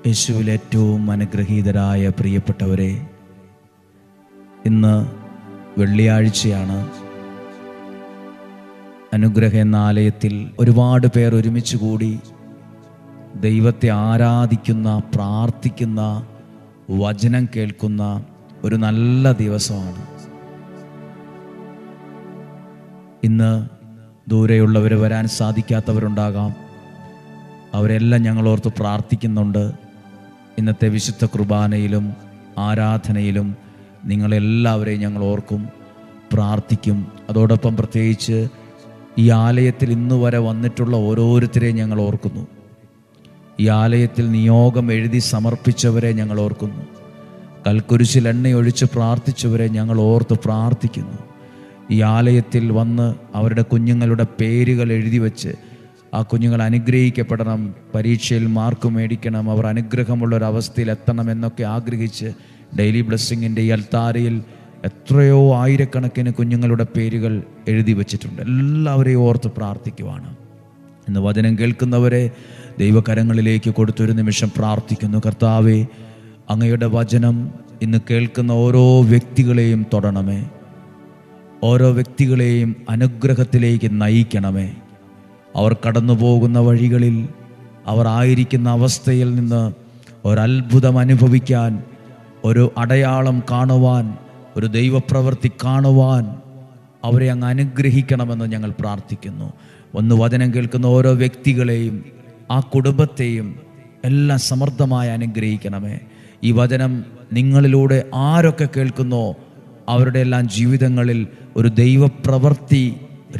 യേശുവിൽ ഏറ്റവും അനുഗ്രഹീതരായ പ്രിയപ്പെട്ടവരെ, ഇന്ന് വെള്ളിയാഴ്ചയാണ്. അനുഗ്രഹ എന്ന ആലയത്തിൽ ഒരുപാട് പേർ ഒരുമിച്ച് കൂടി ദൈവത്തെ ആരാധിക്കുന്ന, പ്രാർത്ഥിക്കുന്ന, വചനം കേൾക്കുന്ന ഒരു നല്ല ദിവസമാണ്. ഇന്ന് ദൂരെയുള്ളവർ വരാൻ സാധിക്കാത്തവരുണ്ടാകാം. അവരെല്ലാം ഞങ്ങളോർത്ത് പ്രാർത്ഥിക്കുന്നുണ്ട്. ഇന്നത്തെ വിശുദ്ധ കുർബാനയിലും ആരാധനയിലും നിങ്ങളെല്ലാവരെയും ഞങ്ങൾ ഓർക്കും, പ്രാർത്ഥിക്കും. അതോടൊപ്പം പ്രത്യേകിച്ച് ഈ ആലയത്തിൽ ഇന്ന് വരെ വന്നിട്ടുള്ള ഓരോരുത്തരെയും ഞങ്ങൾ ഓർക്കുന്നു. ഈ ആലയത്തിൽ നിയോഗം എഴുതി സമർപ്പിച്ചവരെ ഞങ്ങൾ ഓർക്കുന്നു. കൽക്കുരിശിൽ എണ്ണയൊഴിച്ച് പ്രാർത്ഥിച്ചവരെ ഞങ്ങൾ ഓർത്ത് പ്രാർത്ഥിക്കുന്നു. ഈ ആലയത്തിൽ വന്ന് അവരുടെ കുഞ്ഞുങ്ങളുടെ പേരുകൾ എഴുതി വെച്ച് ആ കുഞ്ഞുങ്ങൾ അനുഗ്രഹിക്കപ്പെടണം, പരീക്ഷയിൽ മാർക്ക് മേടിക്കണം, അവർ അനുഗ്രഹമുള്ളൊരവസ്ഥയിൽ എത്തണം എന്നൊക്കെ ആഗ്രഹിച്ച് ഡെയിലി ബ്ലെസ്സിങ്ങിൻ്റെ ഈ അൽത്താരയിൽ എത്രയോ ആയിരക്കണക്കിന് കുഞ്ഞുങ്ങളുടെ പേരുകൾ എഴുതി വച്ചിട്ടുണ്ട്. എല്ലാവരെയും ഓർത്ത് പ്രാർത്ഥിക്കുവാണ്. ഇന്ന് വചനം കേൾക്കുന്നവരെ ദൈവകരങ്ങളിലേക്ക് കൊടുത്തൊരു നിമിഷം പ്രാർത്ഥിക്കുന്നു. കർത്താവേ, അങ്ങയുടെ വചനം ഇന്ന് കേൾക്കുന്ന ഓരോ വ്യക്തികളെയും തൊടണമേ, ഓരോ വ്യക്തികളെയും അനുഗ്രഹത്തിലേക്ക് നയിക്കണമേ. അവർ കടന്നു പോകുന്ന വഴികളിൽ, അവർ ആയിരിക്കുന്ന അവസ്ഥയിൽ നിന്ന് ഒരത്ഭുതം അനുഭവിക്കാൻ, ഒരു അടയാളം കാണുവാൻ, ഒരു ദൈവപ്രവൃത്തി കാണുവാൻ അവരെ അങ്ങ് അനുഗ്രഹിക്കണമെന്ന് ഞങ്ങൾ പ്രാർത്ഥിക്കുന്നു. ഒന്ന് വചനം കേൾക്കുന്ന ഓരോ വ്യക്തികളെയും, ആ കുടുംബത്തെയും എല്ലാം സമൃദ്ധമായി അനുഗ്രഹിക്കണമേ. ഈ വചനം നിങ്ങളിലൂടെ ആരൊക്കെ കേൾക്കുന്നോ അവരുടെ എല്ലാം ജീവിതങ്ങളിൽ ഒരു ദൈവപ്രവൃത്തി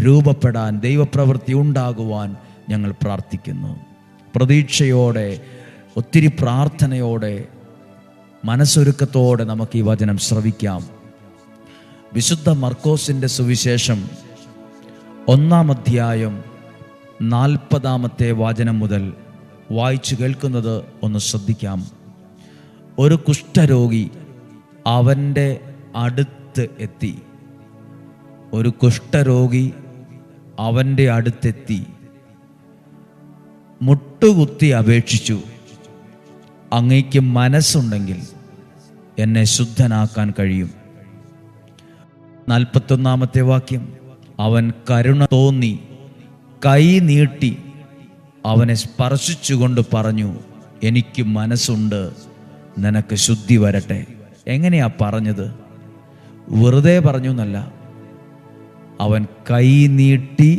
രൂപപ്പെടാൻ, ദൈവപ്രവൃത്തി ഉണ്ടാകുവാൻ ഞങ്ങൾ പ്രാർത്ഥിക്കുന്നു. പ്രതീക്ഷയോടെ, ഒത്തിരി പ്രാർത്ഥനയോടെ, മനസ്സൊരുക്കത്തോടെ നമുക്ക് ഈ വചനം ശ്രവിക്കാം. വിശുദ്ധ മർക്കോസിൻ്റെ സുവിശേഷം 1-ാം അധ്യായം 40-ാമത്തെ വചനം മുതൽ വായിച്ചു കേൾക്കുന്നത് ഒന്ന് ശ്രദ്ധിക്കാം. ഒരു കുഷ്ഠരോഗി അവൻ്റെ അടുത്ത് എത്തി. ഒരു കുഷ്ഠരോഗി അവൻ്റെ അടുത്തെത്തി മുട്ടുകുത്തി അപേക്ഷിച്ചു, അങ്ങയ്ക്ക് മനസ്സുണ്ടെങ്കിൽ എന്നെ ശുദ്ധനാക്കാൻ കഴിയും. 41-ാമത്തെ വാക്യം, അവൻ കരുണ തോന്നി കൈ നീട്ടി അവനെ സ്പർശിച്ചുകൊണ്ട് പറഞ്ഞു, എനിക്ക് മനസ്സുണ്ട്, നിനക്ക് ശുദ്ധി വരട്ടെ. എങ്ങനെയാ പറഞ്ഞത്? വെറുതെ പറഞ്ഞു എന്നല്ല. അവൻ കൈ നീട്ടി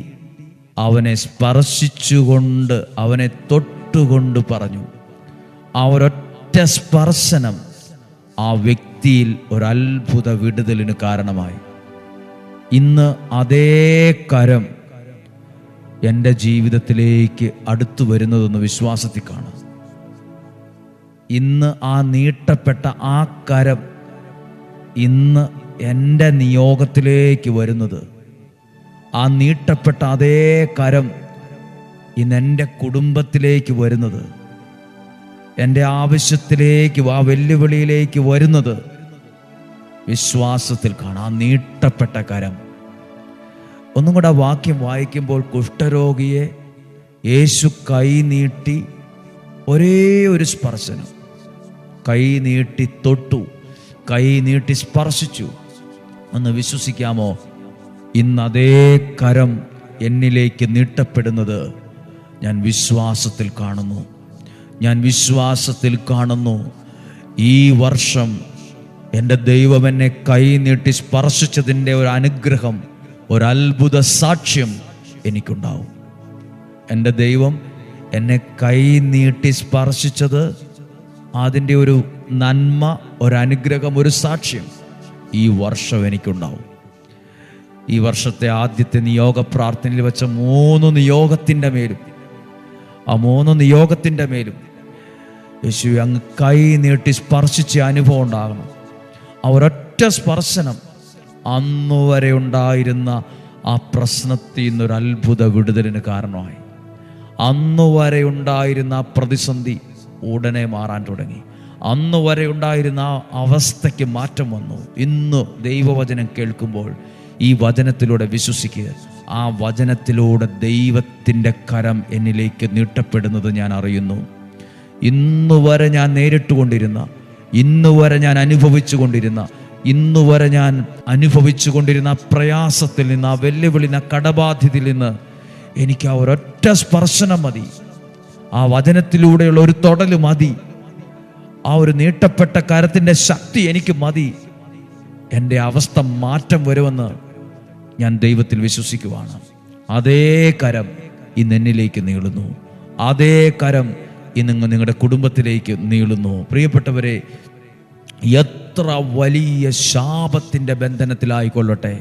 അവനെ സ്പർശിച്ചുകൊണ്ട്, അവനെ തൊട്ടുകൊണ്ട് പറഞ്ഞു. ആ ഒരൊറ്റ സ്പർശനം ആ വ്യക്തിയിൽ ഒരത്ഭുത വിടുതലിന് കാരണമായി. ഇന്ന് അതേ കരം എൻ്റെ ജീവിതത്തിലേക്ക് അടുത്തു വരുന്നതെന്ന് വിശ്വാസത്തിൽ കാണാം. ഇന്ന് ആ നീട്ടപ്പെട്ട ആ കരം ഇന്ന് എൻ്റെ നിയോഗത്തിലേക്ക് വരുന്നത്, ആ നീട്ടപ്പെട്ട അതേ കരം ഇന്ന് എൻ്റെ കുടുംബത്തിലേക്ക് വരുന്നത്, എൻ്റെ ആവശ്യത്തിലേക്ക്, ആ വെല്ലുവിളിയിലേക്ക് വരുന്നത് വിശ്വാസത്തിൽ കാണാം. ആ നീട്ടപ്പെട്ട കരം. ഒന്നും കൂടെ വാക്യം വായിക്കുമ്പോൾ, കുഷ്ഠരോഗിയെ യേശു കൈ നീട്ടി, ഒരേ ഒരു സ്പർശനം, കൈ നീട്ടി തൊട്ടു, കൈ നീട്ടി സ്പർശിച്ചു. ഒന്ന് വിശ്വസിക്കാമോ? ഇന്ന് അതേ കരം എന്നിലേക്ക് നീട്ടപ്പെടുന്നത് ഞാൻ വിശ്വാസത്തിൽ കാണുന്നു. ഞാൻ വിശ്വാസത്തിൽ കാണുന്നു. ഈ വർഷം എൻ്റെ ദൈവം എന്നെ കൈ നീട്ടി സ്പർശിച്ചതിൻ്റെ ഒരു അനുഗ്രഹം, ഒരത്ഭുത സാക്ഷ്യം എനിക്കുണ്ടാവും. എൻ്റെ ദൈവം എന്നെ കൈ നീട്ടി സ്പർശിച്ചത്, അതിൻ്റെ ഒരു നന്മ, ഒരനുഗ്രഹം, ഒരു സാക്ഷ്യം ഈ വർഷം എനിക്കുണ്ടാവും. ഈ വർഷത്തെ ആദ്യത്തെ നിയോഗ പ്രാർത്ഥനയിൽ വെച്ച 3 നിയോഗത്തിൻ്റെ മേലും, ആ 3 നിയോഗത്തിൻ്റെ മേലും യേശു അങ്ങ് കൈ നീട്ടി സ്പർശിച്ച അനുഭവം ഉണ്ടാകണം. ആ ഒരൊറ്റ സ്പർശനം അന്നുവരെ ഉണ്ടായിരുന്ന ആ പ്രശ്നത്തിൽ നിന്നൊരു അത്ഭുത വിടുതലിന് കാരണമായി. അന്നുവരെ ഉണ്ടായിരുന്ന ആ പ്രതിസന്ധി ഉടനെ മാറാൻ തുടങ്ങി. അന്നുവരെ ഉണ്ടായിരുന്ന ആ അവസ്ഥയ്ക്ക് മാറ്റം വന്നു. ഇന്ന് ദൈവവചനം കേൾക്കുമ്പോൾ ഈ വചനത്തിലൂടെ വിശ്വസിക്കുക. ആ വചനത്തിലൂടെ ദൈവത്തിൻ്റെ കരം എന്നിലേക്ക് നീട്ടപ്പെടുന്നത് ഞാൻ അറിയുന്നു. ഇന്നുവരെ ഞാൻ നേരിട്ട് കൊണ്ടിരുന്ന, ഇന്നുവരെ ഞാൻ അനുഭവിച്ചു കൊണ്ടിരുന്ന, ഇന്നുവരെ ഞാൻ അനുഭവിച്ചു കൊണ്ടിരുന്ന ആ പ്രയാസത്തിൽ നിന്ന്, ആ വെല്ലുവിളി, ആ കടബാധ്യതയിൽ നിന്ന് എനിക്ക് ആ ഒരൊറ്റ സ്പർശനം മതി. ആ വചനത്തിലൂടെയുള്ള ഒരു തൊടൽ മതി. ആ ഒരു നീട്ടപ്പെട്ട കരത്തിൻ്റെ ശക്തി എനിക്ക് മതി. എൻ്റെ അവസ്ഥ മാറ്റം വരുമെന്ന് ഞാൻ ദൈവത്തിൽ വിശ്വസിക്കുവാണ്. അതേ കരം ഇന്ന് എന്നിലേക്ക് നീളുന്നു. അതേ കരം ഇന്ന് നിങ്ങളുടെ കുടുംബത്തിലേക്ക് നീളുന്നു. പ്രിയപ്പെട്ടവരെ, എത്ര വലിയ ശാപത്തിൻ്റെ ബന്ധനത്തിലായിക്കൊള്ളട്ടെ,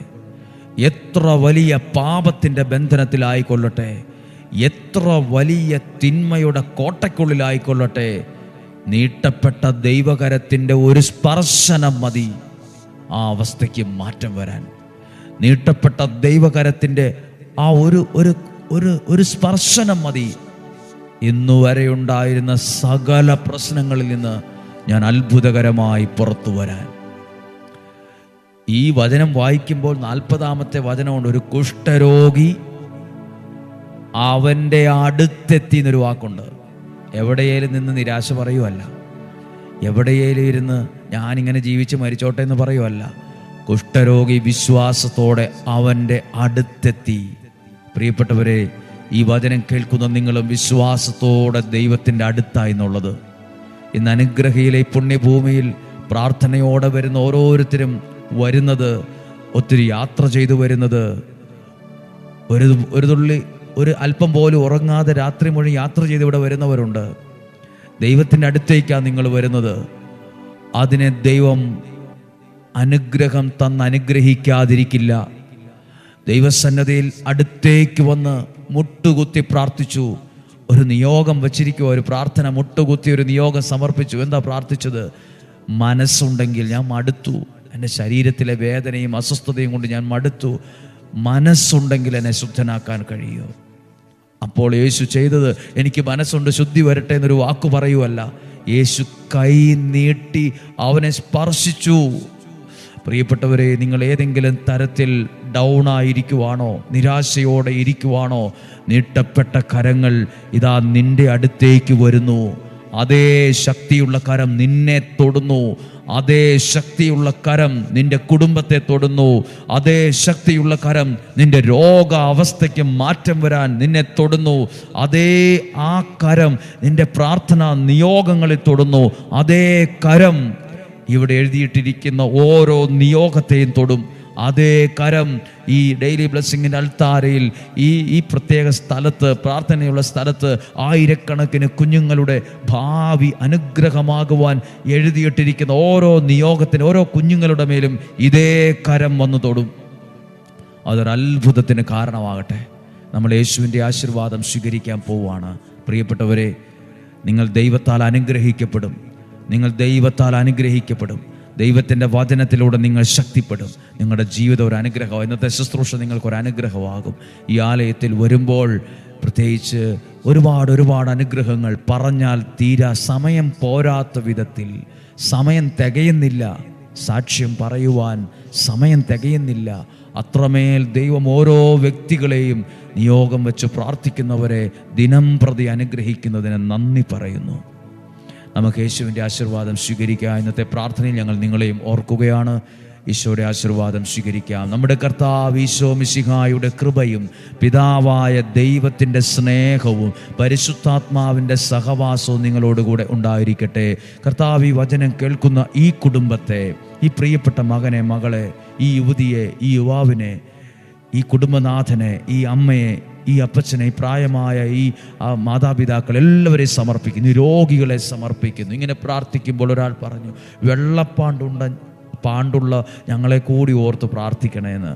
എത്ര വലിയ പാപത്തിൻ്റെ ബന്ധനത്തിലായിക്കൊള്ളട്ടെ, എത്ര വലിയ തിന്മയുടെ കോട്ടയ്ക്കുള്ളിലായിക്കൊള്ളട്ടെ, നീട്ടപ്പെട്ട ദൈവകരത്തിൻ്റെ ഒരു സ്പർശനം മതി ആ അവസ്ഥയ്ക്ക് മാറ്റം വരാൻ. നീട്ടപ്പെട്ട ദൈവകരത്തിൻ്റെ ആ ഒരു സ്പർശനം മതി ഇന്നുവരെ ഉണ്ടായിരുന്ന സകല പ്രശ്നങ്ങളിൽ നിന്ന് ഞാൻ അത്ഭുതകരമായി പുറത്തു വരാൻ. ഈ വചനം വായിക്കുമ്പോൾ 40-ാമത്തെ വചനമുണ്ട്. ഒരു കുഷ്ഠരോഗി അവൻ്റെ അടുത്തെത്തി എന്നൊരു വാക്കുണ്ട്. എവിടെയേലും നിന്ന് നിരാശ പറയുമല്ല, എവിടെയേലും ഇരുന്ന് ഞാനിങ്ങനെ ജീവിച്ച് മരിച്ചോട്ടെ എന്ന് പറയുമല്ല. കുഷ്ഠരോഗി വിശ്വാസത്തോടെ അവൻ്റെ അടുത്തെത്തി. പ്രിയപ്പെട്ടവരെ, ഈ വചനം കേൾക്കുന്ന നിങ്ങളും വിശ്വാസത്തോടെ ദൈവത്തിൻ്റെ അടുത്തായി എന്നുള്ളത്. ഇന്ന് അനുഗ്രഹയിലെ പുണ്യഭൂമിയിൽ പ്രാർത്ഥനയോടെ വരുന്ന ഓരോരുത്തരും വരുന്നത്, ഒത്തിരി യാത്ര ചെയ്തു വരുന്നത്, ഒരു തുള്ളി ഒരു അല്പം പോലും ഉറങ്ങാതെ രാത്രി മുഴുവൻ യാത്ര ചെയ്ത് ഇവിടെ വരുന്നവരുണ്ട്. ദൈവത്തിൻ്റെ അടുത്തേക്കാണ് നിങ്ങൾ വരുന്നത്. അതിനെ ദൈവം അനുഗ്രഹം തന്ന് അനുഗ്രഹിക്കാതിരിക്കില്ല. ദൈവസന്നദ്ധിയിൽ അടുത്തേക്ക് വന്ന് മുട്ടുകുത്തി പ്രാർത്ഥിച്ചു. ഒരു നിയോഗം വച്ചിരിക്കുക, ഒരു പ്രാർത്ഥന മുട്ടുകുത്തി ഒരു നിയോഗം സമർപ്പിച്ചു. എന്താ പ്രാർത്ഥിച്ചത്? മനസ്സുണ്ടെങ്കിൽ, ഞാൻ മടുത്തു, എൻ്റെ ശരീരത്തിലെ വേദനയും അസ്വസ്ഥതയും കൊണ്ട് ഞാൻ മടുത്തു, മനസ്സുണ്ടെങ്കിൽ എന്നെ ശുദ്ധനാക്കാൻ കഴിയുമോ? അപ്പോൾ യേശു ചെയ്തത്, എനിക്ക് മനസ്സുണ്ട്, ശുദ്ധി വരട്ടെ എന്നൊരു വാക്ക് പറയുമല്ല, യേശു കൈ നീട്ടി അവനെ സ്പർശിച്ചു. പ്രിയപ്പെട്ടവരെ, നിങ്ങൾ ഏതെങ്കിലും തരത്തിൽ ഡൗൺ ആയിരിക്കുവാണോ, നിരാശയോടെ ഇരിക്കുവാണോ, നീട്ടപ്പെട്ട കരങ്ങൾ ഇതാ നിന്റെ അടുത്തേക്ക് വരുന്നു. അതേ ശക്തിയുള്ള കരം നിന്നെ തൊടുന്നു. അതേ ശക്തിയുള്ള കരം നിന്റെ കുടുംബത്തെ തൊടുന്നു. അതേ ശക്തിയുള്ള കരം നിന്റെ രോഗാവസ്ഥയ്ക്ക് മാറ്റം വരാൻ നിന്നെ തൊടുന്നു. അതേ ആ കരം നിന്റെ പ്രാർത്ഥനാ നിയോഗങ്ങളിൽ തൊടുന്നു. അതേ കരം ഇവിടെ എഴുതിയിട്ടിരിക്കുന്ന ഓരോ നിയോഗത്തെയും തൊടും. അതേ കരം ഈ ഡെയിലി ബ്ലെസ്സിങ്ങിൻ്റെ അൾത്താരയിൽ ഈ പ്രത്യേക സ്ഥലത്ത്, പ്രാർത്ഥനയുള്ള സ്ഥലത്ത് ആയിരക്കണക്കിന് കുഞ്ഞുങ്ങളുടെ ഭാവി അനുഗ്രഹമാകുവാൻ എഴുതിയിട്ടിരിക്കുന്ന ഓരോ നിയോഗത്തിന്, ഓരോ കുഞ്ഞുങ്ങളുടെ മേലും ഇതേ കരം വന്നു തൊടും. അതൊരത്ഭുതത്തിന് കാരണമാകട്ടെ. നമ്മൾ യേശുവിൻ്റെ ആശീർവാദം സ്വീകരിക്കാൻ പോവുകയാണ്. പ്രിയപ്പെട്ടവരെ, നിങ്ങൾ ദൈവത്താൽ അനുഗ്രഹിക്കപ്പെടും. നിങ്ങൾ ദൈവത്താൽ അനുഗ്രഹിക്കപ്പെടും. ദൈവത്തിൻ്റെ വചനത്തിലൂടെ നിങ്ങൾ ശക്തിപ്പെടും. നിങ്ങളുടെ ജീവിതം ഒരു അനുഗ്രഹം. ഇന്നത്തെ ശുശ്രൂഷ നിങ്ങൾക്കൊരു അനുഗ്രഹമാകും. ഈ ആലയത്തിൽ വരുമ്പോൾ പ്രത്യേകിച്ച് ഒരുപാട് അനുഗ്രഹങ്ങൾ പറഞ്ഞാൽ തീരാ സമയം പോരാത്ത വിധത്തിൽ, സമയം തികയുന്നില്ല, സാക്ഷ്യം പറയുവാൻ സമയം തികയുന്നില്ല. അത്രമേൽ ദൈവം ഓരോ വ്യക്തികളെയും നിയോഗം വെച്ച് പ്രാർത്ഥിക്കുന്നവരെ ദിനം പ്രതി അനുഗ്രഹിക്കുന്നതിന് നന്ദി പറയുന്നു. നമുക്ക് യേശുവിൻ്റെ ആശീർവാദം സ്വീകരിക്കാം. ഇന്നത്തെ പ്രാർത്ഥനയിൽ ഞങ്ങൾ നിങ്ങളെയും ഓർക്കുകയാണ്. ഈശോയുടെ ആശീർവാദം സ്വീകരിക്കാം. നമ്മുടെ കർത്താവ് ഈശോ മിശിഹായുടെ കൃപയും പിതാവായ ദൈവത്തിൻ്റെ സ്നേഹവും പരിശുദ്ധാത്മാവിൻ്റെ സഹവാസവും നിങ്ങളോടുകൂടെ ഉണ്ടായിരിക്കട്ടെ. കർത്താവ് ഈ വചനം കേൾക്കുന്ന ഈ കുടുംബത്തെ, ഈ പ്രിയപ്പെട്ട മകനെ, മകളെ, ഈ യുവതിയെ, ഈ യുവാവിനെ, ഈ കുടുംബനാഥനെ, ഈ അമ്മയെ, ഈ അപ്പച്ചനെ, ഈ പ്രായമായ ഈ മാതാപിതാക്കൾ എല്ലാവരെയും സമർപ്പിക്കുന്നു. ഈ രോഗികളെ സമർപ്പിക്കുന്നു. ഇങ്ങനെ പ്രാർത്ഥിക്കുമ്പോൾ ഒരാൾ പറഞ്ഞു, പാണ്ടുള്ള ഞങ്ങളെ കൂടി ഓർത്ത് പ്രാർത്ഥിക്കണേന്ന്.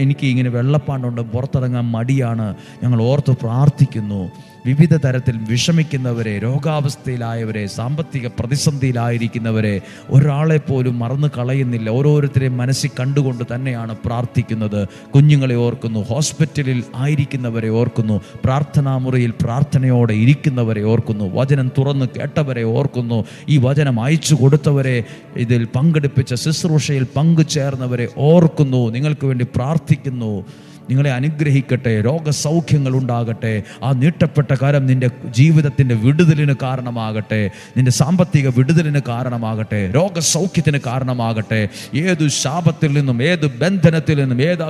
എനിക്ക് ഇങ്ങനെ വെള്ളപ്പാണ്ടുണ്ട്, പുറത്തിറങ്ങാൻ മടിയാണ്, ഞങ്ങൾ ഓർത്ത് പ്രാർത്ഥിക്കുന്നു. വിവിധ തരത്തിൽ വിഷമിക്കുന്നവരെ, രോഗാവസ്ഥയിലായവരെ, സാമ്പത്തിക പ്രതിസന്ധിയിലായിരിക്കുന്നവരെ ഒരാളെ പോലും മറന്നു കളയുന്നില്ല. ഓരോരുത്തരെയും മനസ്സിൽ കണ്ടുകൊണ്ട് തന്നെയാണ് പ്രാർത്ഥിക്കുന്നത്. കുഞ്ഞുങ്ങളെ ഓർക്കുന്നു, ഹോസ്പിറ്റലിൽ ആയിരിക്കുന്നവരെ ഓർക്കുന്നു, പ്രാർത്ഥനാ മുറിയിൽ പ്രാർത്ഥനയോടെ ഇരിക്കുന്നവരെ ഓർക്കുന്നു, വചനം തുറന്ന് കേട്ടവരെ ഓർക്കുന്നു, ഈ വചനം അയച്ചു കൊടുത്തവരെ, ഇതിൽ പങ്കെടുപ്പിച്ച ശുശ്രൂഷയിൽ പങ്കുചേർന്നവരെ ഓർക്കുന്നു. നിങ്ങൾക്ക് വേണ്ടി പ്രാർത്ഥിക്കുന്നു. നിങ്ങളെ അനുഗ്രഹിക്കട്ടെ. രോഗസൗഖ്യങ്ങൾ ഉണ്ടാകട്ടെ. ആ നീട്ടപ്പെട്ട കരം നിൻ്റെ ജീവിതത്തിൻ്റെ വിടുതലിന് കാരണമാകട്ടെ. നിൻ്റെ സാമ്പത്തിക വിടുതലിന് കാരണമാകട്ടെ. രോഗസൗഖ്യത്തിന് കാരണമാകട്ടെ. ഏതു ശാപത്തിൽ നിന്നും, ഏത് ബന്ധനത്തിൽ നിന്നും, ഏത്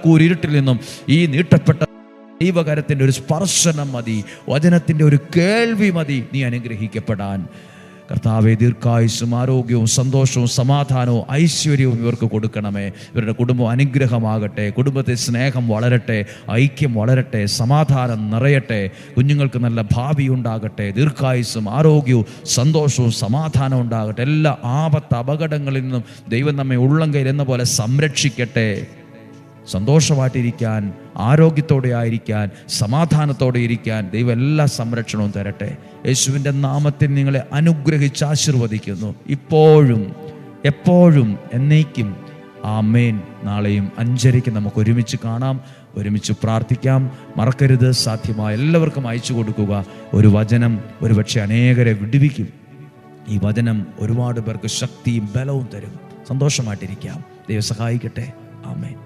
കൂരിരുട്ടിൽ നിന്നും ഈ നീട്ടപ്പെട്ട ദൈവകരത്തിൻ്റെ ഒരു സ്പർശനം മതി, വചനത്തിൻ്റെ ഒരു കേൾവി മതി നീ അനുഗ്രഹിക്കപ്പെടാൻ. കർത്താവേ, ദീർഘായുസ്സും ആരോഗ്യവും സന്തോഷവും സമാധാനവും ഐശ്വര്യവും ഇവർക്ക് കൊടുക്കണമേ. ഇവരുടെ കുടുംബം അനുഗ്രഹമാകട്ടെ. കുടുംബത്തിൽ സ്നേഹം വളരട്ടെ, ഐക്യം വളരട്ടെ, സമാധാനം നിറയട്ടെ. കുഞ്ഞുങ്ങൾക്ക് നല്ല ഭാവി ഉണ്ടാകട്ടെ. ദീർഘായുസ്സും ആരോഗ്യവും സന്തോഷവും സമാധാനവും ഉണ്ടാകട്ടെ. എല്ലാ ആപത്ത് അപകടങ്ങളിൽ നിന്നും ദൈവം നമ്മെ ഉള്ളംകൈയിൽ എന്ന പോലെ സംരക്ഷിക്കട്ടെ. സന്തോഷമായിട്ടിരിക്കാൻ, ആരോഗ്യത്തോടെ ആയിരിക്കാൻ, സമാധാനത്തോടെ ഇരിക്കാൻ ദൈവം എല്ലാ സംരക്ഷണവും തരട്ടെ. യേശുവിൻ്റെ നാമത്തിൽ നിങ്ങളെ അനുഗ്രഹിച്ച് ആശീർവദിക്കുന്നു, ഇപ്പോഴും എപ്പോഴും എന്നേക്കും. ആമേൻ. നാളെയും 5:30 നമുക്ക് ഒരുമിച്ച് കാണാം, ഒരുമിച്ച് പ്രാർത്ഥിക്കാം. മറക്കരുത്, സാധ്യമായ എല്ലാവർക്കും അയച്ചു കൊടുക്കുക. ഒരു വചനം ഒരുപക്ഷെ അനേകരെ വിടുവിക്കും. ഈ വചനം ഒരുപാട് പേർക്ക് ശക്തിയും ബലവും തരും. സന്തോഷമായിട്ടിരിക്കാം. ദൈവം സഹായിക്കട്ടെ. ആമേൻ.